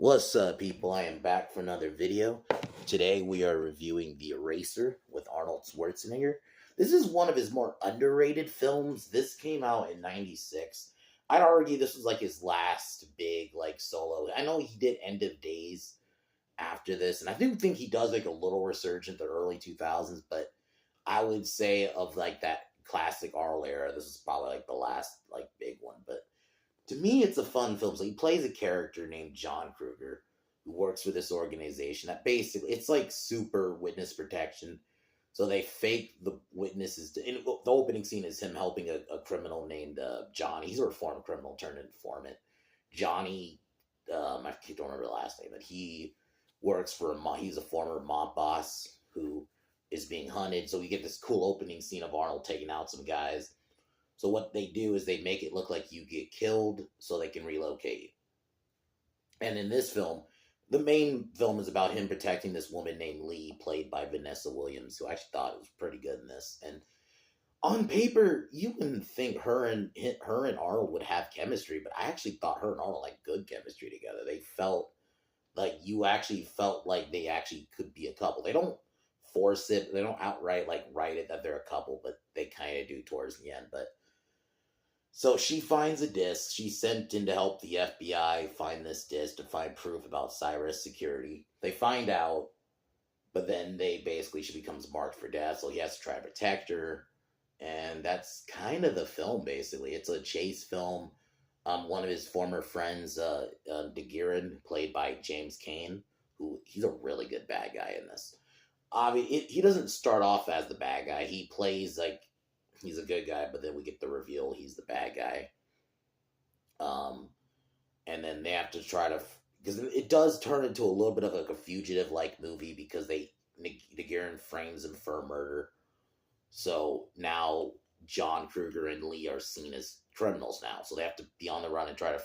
What's up, people? I am back for another video. Today we are reviewing The Eraser with Arnold Schwarzenegger. This is one of his more underrated films. This came out in '96. I'd argue this was like his last big solo. I know he did End of Days after this, and I do think he does like a little resurgence in the early 2000s, but I would say of like that classic Arnold era, this is probably like the last like big one. But to me, it's a fun film. So he plays a character named John Kruger who works for this organization that basically it's like super witness protection. So they fake the witnesses. In the opening scene is him helping a criminal named Johnny. He's a reformed criminal turned informant. Johnny, I don't remember the last name, but he works for he's a former mob boss who is being hunted. So we get this cool opening scene of Arnold taking out some guys. So what they do is they make it look like you get killed so they can relocate. And in this film, the main film is about him protecting this woman named Lee, played by Vanessa Williams, who I actually thought was pretty good in this. And on paper, you wouldn't think her and Arnold would have chemistry, but I actually thought her and Arnold had good chemistry together. They felt like you actually felt like they actually could be a couple. They don't force it. They don't outright write it that they're a couple, but they kind of do towards the end. But so she finds a disc. She's sent in to help the FBI find this disc to find proof about Cyrus security. They find out, but then she becomes marked for death, so he has to try to protect her. And that's kind of the film, basically. It's a chase film. One of his former friends, DeGuerin, played by James Cain, he's a really good bad guy in this. He doesn't start off as the bad guy. He plays he's a good guy, but then we get the reveal he's the bad guy. And then they have to try to, because it does turn into a little bit of like a fugitive-like movie because DeGuerin frames him for a murder. So now John Kruger and Lee are seen as criminals now. So they have to be on the run and try to,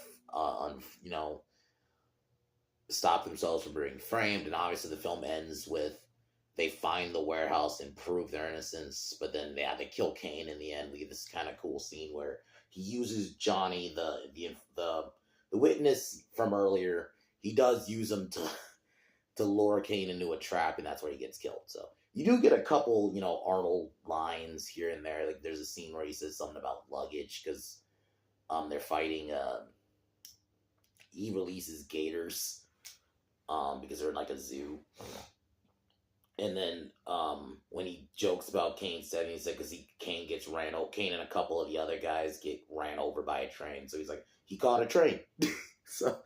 stop themselves from being framed. And obviously the film ends with they find the warehouse and prove their innocence, but then they kill Kane in the end. We get this kind of cool scene where he uses Johnny, the witness from earlier. He does use him to lure Kane into a trap, and that's where he gets killed. So you do get a couple, Arnold lines here and there. Like there's a scene where he says something about luggage because they're fighting. He releases gators because they're in like a zoo. And then when he jokes about Kane setting, he said because Kane and a couple of the other guys get ran over by a train. So he's like, he caught a train. So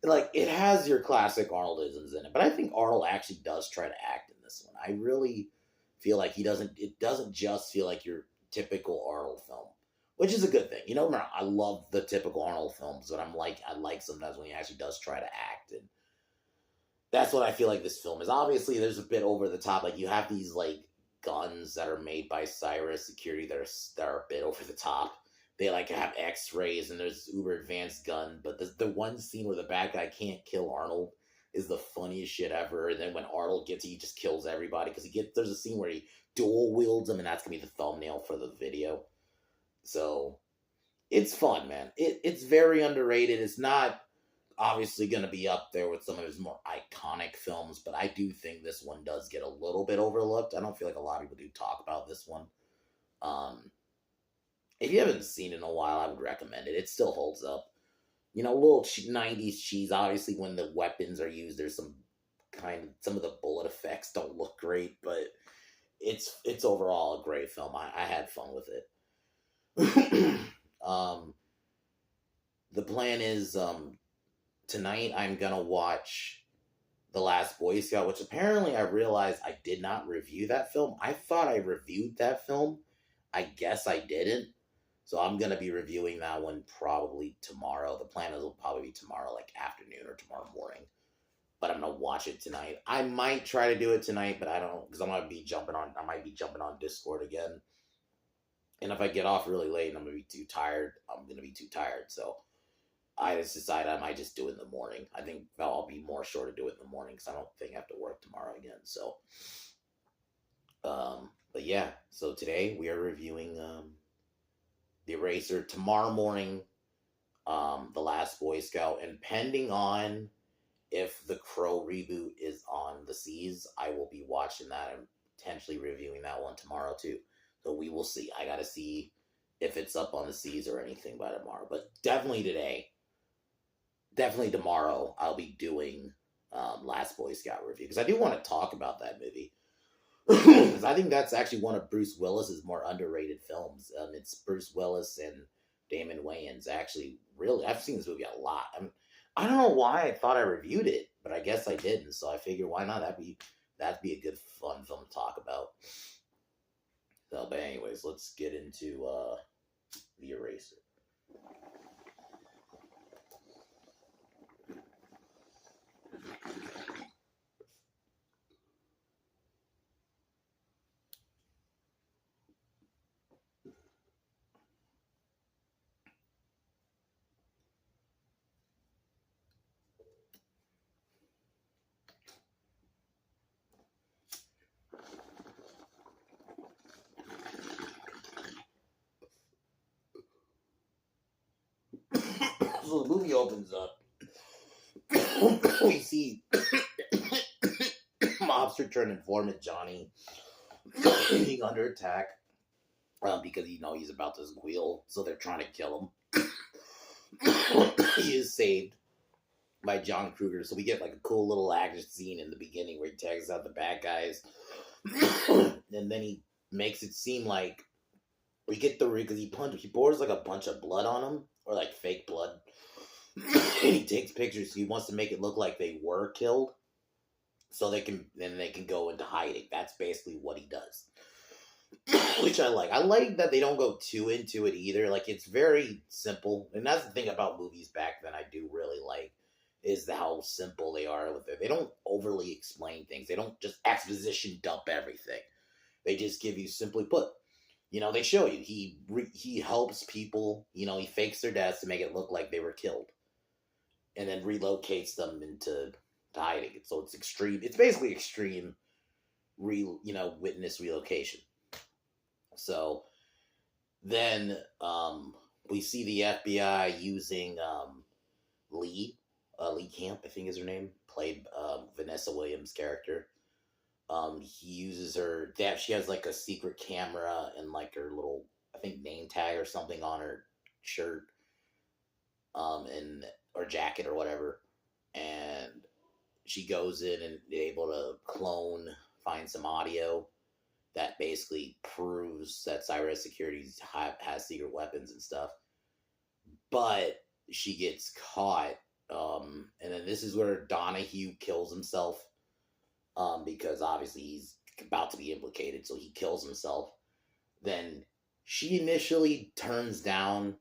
it has your classic Arnoldisms in it. But I think Arnold actually does try to act in this one. I really feel like it doesn't just feel like your typical Arnold film, which is a good thing. Remember, I love the typical Arnold films, but I like sometimes when he actually does try to act. And that's what I feel like this film is. Obviously, there's a bit over the top. Like, you have these, guns that are made by Cyrus Security that are a bit over the top. They, have X-rays, and there's uber advanced gun. But the one scene where the bad guy can't kill Arnold is the funniest shit ever. And then when Arnold gets it, he just kills everybody. Because there's a scene where he dual wields him, and that's going to be the thumbnail for the video. So, it's fun, man. It's very underrated. It's not obviously going to be up there with some of his more iconic films, but I do think this one does get a little bit overlooked. I don't feel like a lot of people do talk about this one. If you haven't seen it in a while, I would recommend it. It still holds up. Little 90s cheese. Obviously, when the weapons are used, there's some of the bullet effects don't look great, but it's overall a great film. I had fun with it. The plan is, tonight I'm going to watch The Last Boy Scout, which apparently I realized I did not review that film. I thought I reviewed that film. I guess I didn't. So I'm going to be reviewing that one probably tomorrow. The plan is it'll probably be tomorrow, afternoon or tomorrow morning. But I'm going to watch it tonight. I might try to do it tonight, but I don't, because I might be jumping on Discord again. And if I get off really late and I'm going to be too tired, I'm going to be too tired. So I just decided I might just do it in the morning. I think I'll be more sure to do it in the morning because I don't think I have to work tomorrow again. So, but yeah. So today we are reviewing The Eraser. Tomorrow morning, The Last Boy Scout. And pending on if the Crow reboot is on the seas, I will be watching that and potentially reviewing that one tomorrow too. So we will see. I gotta see if it's up on the seas or anything by tomorrow. But definitely today, definitely tomorrow, I'll be doing Last Boy Scout review because I do want to talk about that movie. Because I think that's actually one of Bruce Willis's more underrated films. It's Bruce Willis and Damon Wayans. Actually, really, I've seen this movie a lot. I don't know why I thought I reviewed it, but I guess I didn't. So I figured, why not? That'd be a good fun film to talk about. So, but anyways, let's get into The Eraser. So the movie opens up. We see mobster turned informant Johnny being under attack because he's about to squeal, so they're trying to kill him. He is saved by John Kruger, so we get like a cool little action scene in the beginning where he tags out the bad guys, and then he makes it seem like we get because he pours like a bunch of blood on him, or like fake blood. He takes pictures. He wants to make it look like they were killed, so they can go into hiding. That's basically what he does, which I like. I like that they don't go too into it either. Like, it's very simple, and that's the thing about movies back then I do really like, is how simple they are with it. They don't overly explain things. They don't just exposition dump everything. They just give you, simply put, they show you he helps people. He fakes their deaths to make it look like they were killed, and then relocates them into hiding. So it's extreme. It's basically extreme, witness relocation. So then we see the FBI using Lee Camp, I think is her name, played Vanessa Williams' character. He uses her. She has like a secret camera and like her little, I think, name tag or something on her shirt, and or jacket or whatever, and she goes in and able to find some audio that basically proves that Cyrus Securities has secret weapons and stuff. But she gets caught, and then this is where Donahue kills himself, because obviously he's about to be implicated, so he kills himself. Then she initially turns down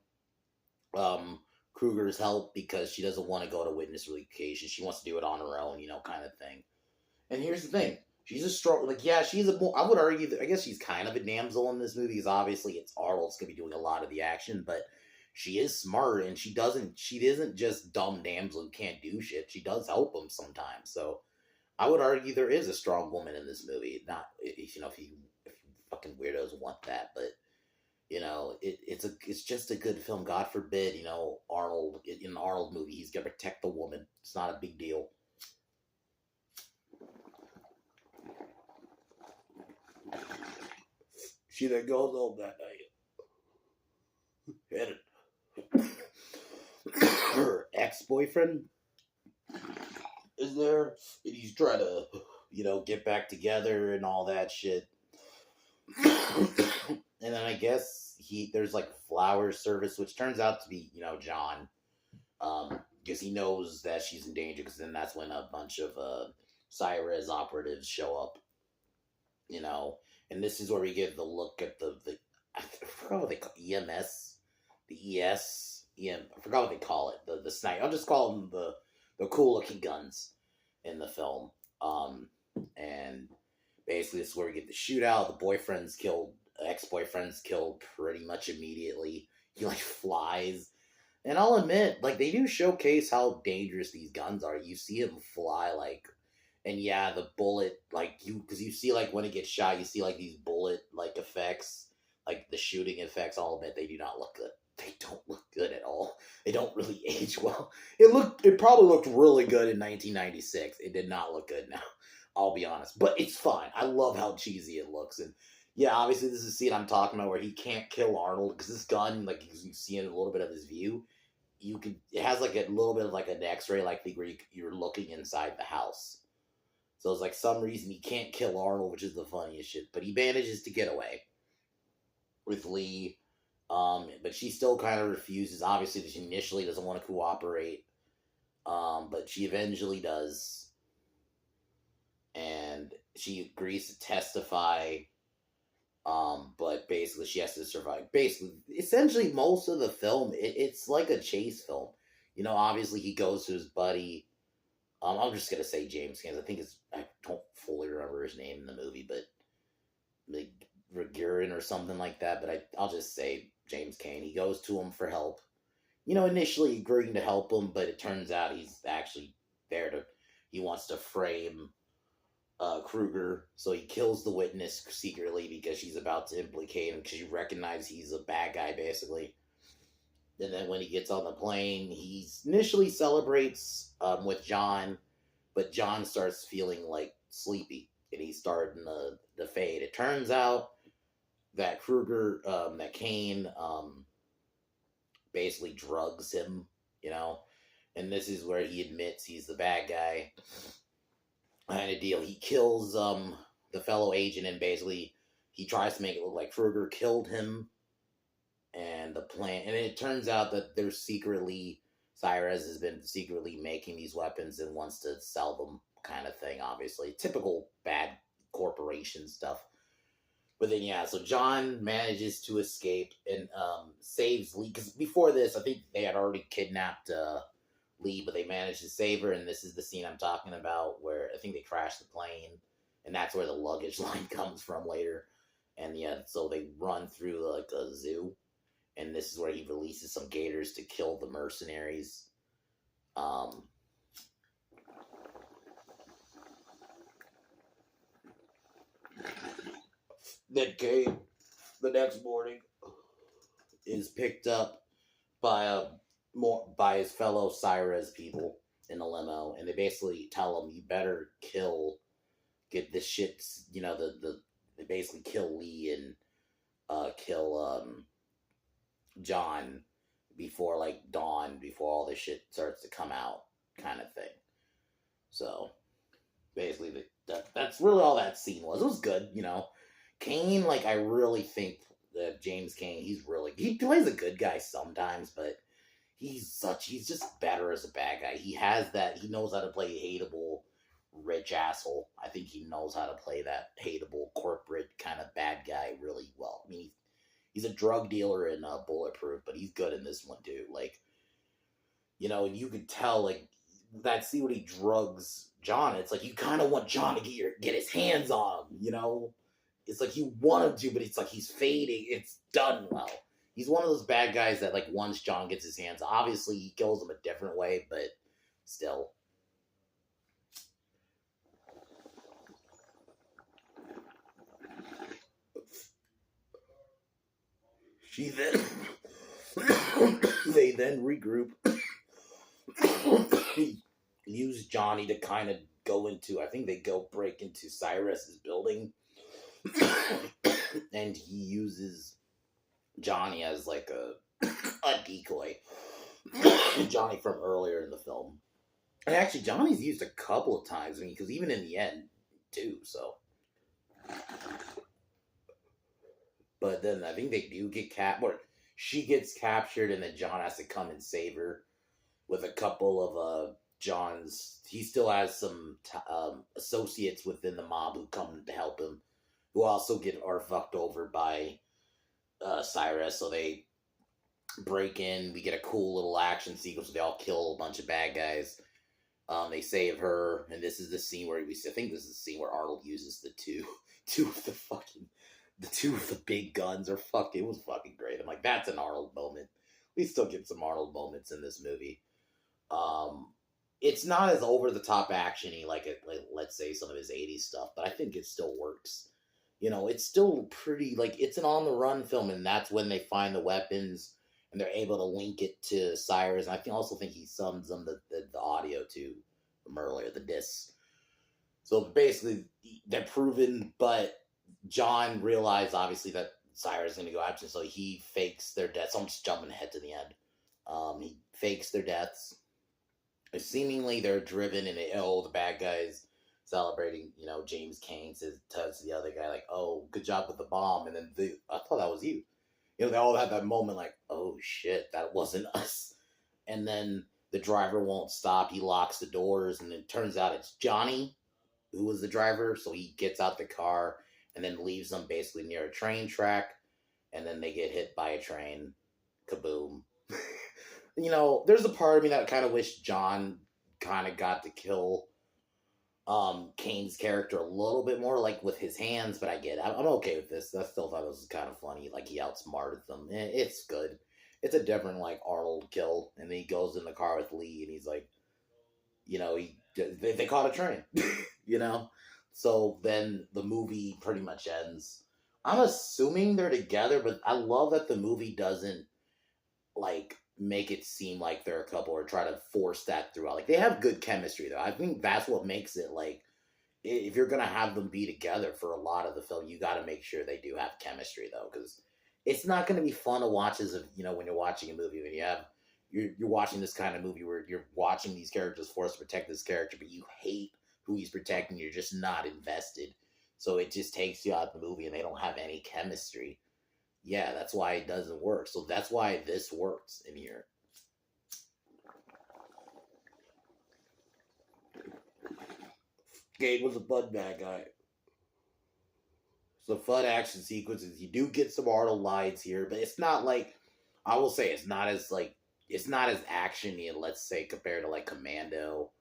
Kruger's help because she doesn't want to go to witness relocation. She wants to do it on her own, kind of thing. And here's the thing. She's a strong, I would argue that, I guess she's kind of a damsel in this movie, because obviously it's Arnold's going to be doing a lot of the action, but she is smart, and she isn't just dumb damsel who can't do shit. She does help him sometimes. So I would argue there is a strong woman in this movie. Not, if you fucking weirdos want that, but it's just a good film. God forbid, Arnold, in an Arnold movie, he's gonna protect the woman. It's not a big deal. She then goes home that night, and her ex-boyfriend is there, and he's trying to, get back together and all that shit. And then I guess there's like flower service, which turns out to be, John, because he knows that she's in danger, because then that's when a bunch of Cyrez operatives show up, and this is where we get the look at the I forgot what they call EMS, the I forgot what they call it, the sniper. I'll just call them the cool looking guns in the film, and basically this is where we get the shootout. The ex-boyfriend's killed pretty much immediately. He flies, and I'll admit, they do showcase how dangerous these guns are. You see him fly, and yeah, the bullet, because you see, when it gets shot, you see, these bullet, effects, the shooting effects. I'll admit, they do not look good. they don't look good at all. They don't really age well. It probably looked really good in 1996. It did not look good now. I'll be honest, but it's fine. I love how cheesy it looks, and yeah, obviously this is a scene I'm talking about where he can't kill Arnold because this gun, like you see in a little bit of his view, it has like a little bit of like an X-ray like thing where you're looking inside the house. So it's like some reason he can't kill Arnold, which is the funniest shit. But he manages to get away with Lee. But she still kind of refuses. Obviously, she initially doesn't want to cooperate. But she eventually does. And she agrees to testify. But basically she has to survive. Basically, essentially most of the film, it's like a chase film. You know, obviously he goes to his buddy. I'm just gonna say James Cairns. I don't fully remember his name in the movie, but like Reguerin or something like that. But I'll just say James Cain. He goes to him for help. You know, initially agreeing to help him, but it turns out he's actually he wants to frame Kruger, so he kills the witness secretly because she's about to implicate him because she recognizes he's a bad guy, basically. And then when he gets on the plane, he initially celebrates with John, but John starts feeling like sleepy, and he's starting to fade. It turns out that that Kane basically drugs him, you know, and this is where he admits he's the bad guy. Kind of deal. He kills the fellow agent, and basically he tries to make it look like Kruger killed him. And the plan, and it turns out that Cyrus has been secretly making these weapons and wants to sell them, kind of thing. Obviously, typical bad corporation stuff. But then yeah, so John manages to escape and saves Lee, because before this, I think they had already kidnapped Lee, but they managed to save her, and this is the scene I'm talking about where I think they crash the plane, and that's where the luggage line comes from later. And yeah, so they run through like a zoo, and this is where he releases some gators to kill the mercenaries. Then Kane, the next morning, is picked up by his fellow Cyrus people in a limo, and they basically tell him, "You better get this shit." You know, they basically kill Lee and kill John before like dawn, before all this shit starts to come out, kind of thing. So basically, that's really all that scene was. It was good, you know. Kane, like, I really think that James Cain, he plays a good guy sometimes, but he's just better as a bad guy. He knows how to play hateable, rich asshole. I think he knows how to play that hateable, corporate kind of bad guy really well. I mean, he's a drug dealer in Bulletproof, but he's good in this one too. Like, you know, you could tell, like, that scene when he drugs John, it's like you kind of want John to get his hands on him, you know? It's like you want him to, but it's like he's fading. It's done well. He's one of those bad guys that, like, once John gets his hands, obviously he kills him a different way, but still. They then regroup. Use Johnny to kind of go into, I think they break into Cyrus's building. And he uses Johnny as like a decoy. Johnny from earlier in the film. And actually, Johnny's used a couple of times, I mean, because even in the end, too, so. But then I think they do get she gets captured, and then John has to come and save her with a couple of John's. He still has some associates within the mob who come to help him, who also are fucked over by Cyrus. So they break in. We get a cool little action sequence where they all kill a bunch of bad guys. They save her, and this is the scene where I think this is the scene where Arnold uses the two of the big guns are fucked. It was fucking great. I'm like, that's an Arnold moment. We still get some Arnold moments in this movie. It's not as over the top actiony like let's say some of his 80s stuff, but I think it still works. You know, it's still pretty, like, it's an on the run film, and that's when they find the weapons, and they're able to link it to Cyrus. And also think he sends them the audio too from earlier, the discs. So basically, they're proven, but John realized obviously that Cyrus is going to go after, so he fakes their deaths. I'm just jumping ahead to the end. He fakes their deaths. Seemingly, they're driven, and the bad guys celebrating. James Cain tells the other guy like, "Oh, good job with the bomb," and then I thought that was you. They all have that moment like, "Oh shit, that wasn't us." And then the driver won't stop. He locks the doors, and it turns out it's Johnny who was the driver. So he gets out the car and then leaves them basically near a train track, and then they get hit by a train. Kaboom. There's a part of me that kind of wished John kind of got to kill Kane's character a little bit more, like with his hands, but I get it. I'm okay with this. I still thought it was kind of funny, like he outsmarted them. It's good. It's a different like Arnold kill, and then he goes in the car with Lee, and he's like, they caught a train, So then the movie pretty much ends. I'm assuming they're together, but I love that the movie doesn't like make it seem like they're a couple or try to force that throughout. Like they have good chemistry though. I think that's what makes it like if you're gonna have them be together for a lot of the film, you got to make sure they do have chemistry though, because it's not going to be fun to watch as if when you're watching a movie when you're watching this kind of movie where you're watching these characters forced to protect this character, but you hate who he's protecting. You're just not invested, so it just takes you out of the movie, and they don't have any chemistry. Yeah, that's why it doesn't work. So that's why this works in here. Gabe was a fun bad guy. So fun action sequences. You do get some Arnold lines here, but it's not like, I will say it's not as actiony, let's say, compared to like Commando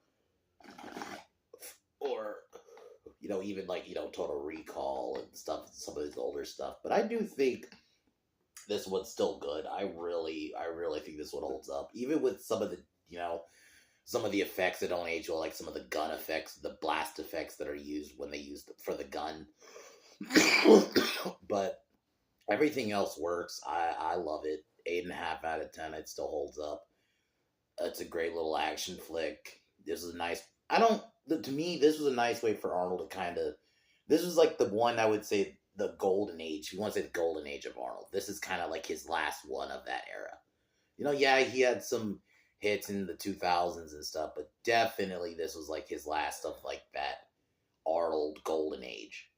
or even like Total Recall and stuff, some of his older stuff. But I do think this one's still good. I really think this one holds up, even with some of the some of the effects that don't age well, like some of the gun effects, the blast effects that are used when they use for the gun. But everything else works. I love it. 8.5 out of 10. It still holds up. It's a great little action flick. This is a nice. To me, this was a nice way for Arnold to kind of. This was like the one I would say the golden age. If you want to say the golden age of Arnold, this is kind of like his last one of that era. Yeah, he had some hits in the 2000s and stuff, but definitely this was like his last of like that Arnold golden age.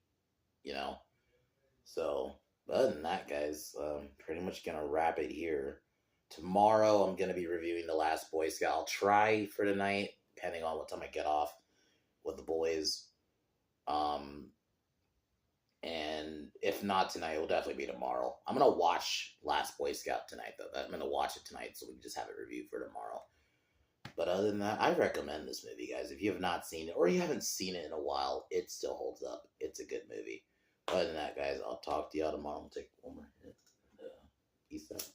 So other than that, guys, pretty much gonna wrap it here. Tomorrow I'm gonna be reviewing The Last Boy Scout. I'll try for tonight, depending on what time I get off with the boys. And if not tonight, it'll definitely be tomorrow. I'm gonna watch Last Boy Scout tonight, though. I'm gonna watch it tonight, so we can just have it reviewed for tomorrow. But other than that, I recommend this movie, guys. If you have not seen it, or you haven't seen it in a while, it still holds up. It's a good movie. Other than that, guys, I'll talk to y'all tomorrow. I'll take one more hit. Peace out.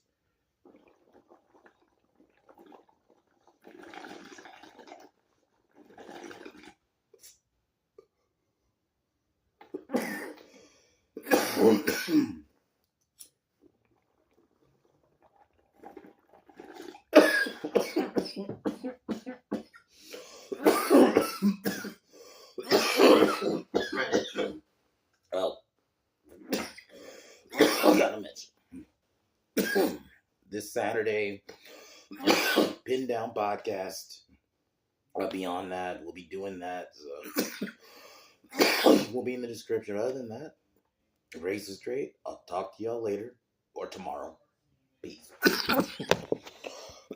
Well, I gotta mention this Saturday, Pin Down Podcast. Beyond that, we'll be doing that. So we'll be in the description. Other than that, race is straight. I'll talk to y'all later or tomorrow. Peace.